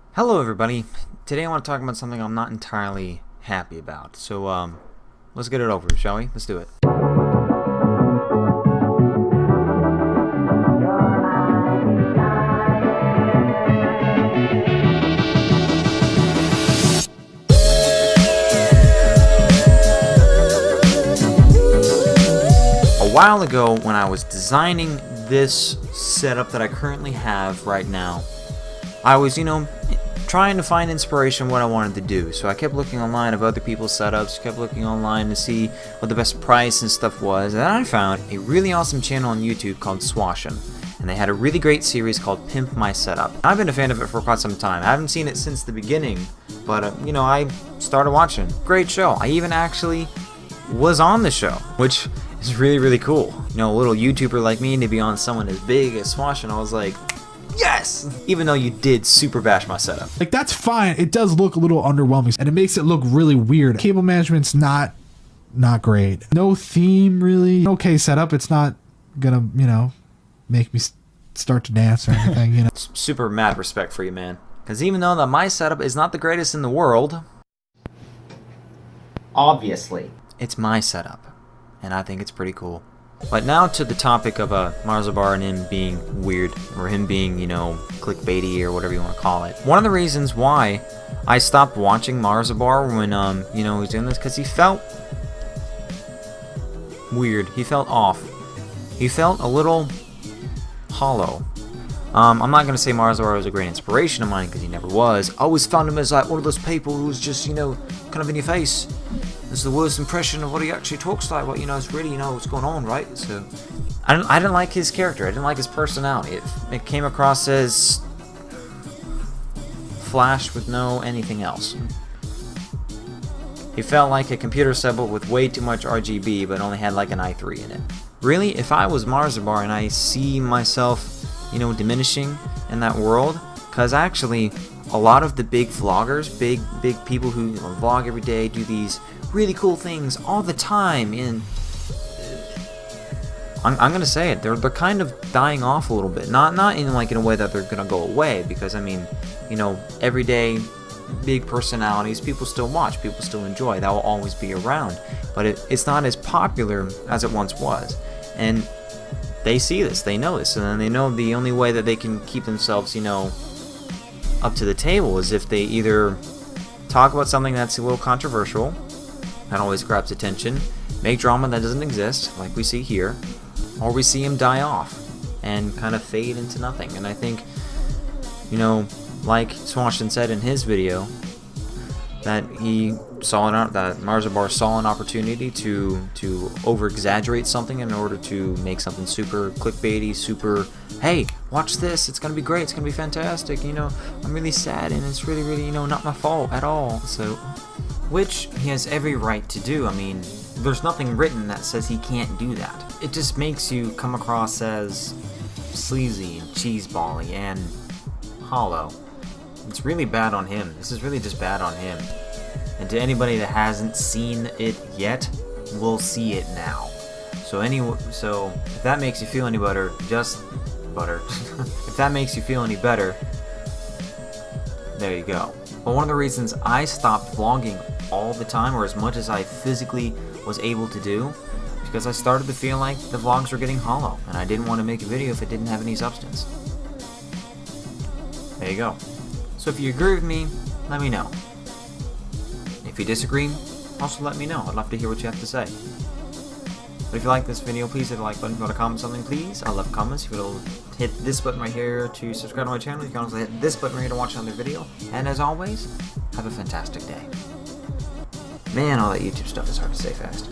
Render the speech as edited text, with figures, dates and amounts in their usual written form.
Hello everybody. Today I want to talk about something I'm not entirely happy about. So let's get it over, shall we? Let's do it. A while ago when I was designing this setup that I currently have right now, I was, trying to find inspiration what I wanted to do. So I kept looking online of other people's setups, kept looking online to see what the best price and stuff was, and then I found a really awesome channel on YouTube called Swashin, and they had a really great series called Pimp My Setup. I've been a fan of it for quite some time. I haven't seen it since the beginning, but I started watching. Great show. I even actually was on the show, which is really cool. A little YouTuber like me to be on someone as big as Swashin, I was like, yes! Even though you did super bash my setup. Like, that's fine. It does look a little underwhelming, and it makes it look really weird. Cable management's not great. No theme, really. Okay setup. It's not gonna, make me start to dance or anything, Super mad respect for you, man. Because even though that my setup is not the greatest in the world, obviously, it's my setup, and I think it's pretty cool. But now to the topic of Marzbar and him being weird, or him being, clickbaity, or whatever you want to call it. One of the reasons why I stopped watching Marzbar when, he was doing this, because he felt weird. He felt off. He felt a little hollow. I'm not going to say Marzbar was a great inspiration of mine, because he never was. I always found him as like one of those people who's just, kind of in your face. It's the worst impression of what he actually talks like, but it's really, what's going on, right? So, I didn't like his character. I didn't like his personality. It came across as Flash with no anything else. He felt like a computer symbol with way too much RGB, but only had like an i3 in it. Really, if I was Marzbar and I see myself, diminishing in that world, because actually, a lot of the big vloggers, big people who vlog every day, do these really cool things all the time, and I'm gonna say it, they're kind of dying off a little bit. Not in a way that they're gonna go away, because everyday big personalities, people still watch, people still enjoy, that will always be around, but it's not as popular as it once was, and they see this, they know this, and then they know the only way that they can keep themselves up to the table is if they either talk about something that's a little controversial, that always grabs attention, make drama that doesn't exist, like we see here, or we see him die off and kind of fade into nothing. And I think, like Swashin said in his video, that that Marzbar saw an opportunity to over-exaggerate something in order to make something super clickbaity, super, hey, watch this, it's gonna be great, it's gonna be fantastic, I'm really sad and it's really, not my fault at all. So, which he has every right to do. I mean, there's nothing written that says he can't do that. It just makes you come across as sleazy and cheesebally and hollow. It's really bad on him. This is really just bad on him. And to anybody that hasn't seen it yet, will see it now. So if that makes you feel any better, if that makes you feel any better, there you go. But one of the reasons I stopped vlogging all the time, or as much as I physically was able to do, is because I started to feel like the vlogs were getting hollow, and I didn't want to make a video if it didn't have any substance. There you go. So if you agree with me, let me know. If you disagree, also let me know. I'd love to hear what you have to say. But if you like this video, please hit the like button. If you want to comment something, please. I love comments. If you will hit this button right here to subscribe to my channel, you can also hit this button right here to watch another video. And as always, have a fantastic day. Man, all that YouTube stuff is hard to say fast.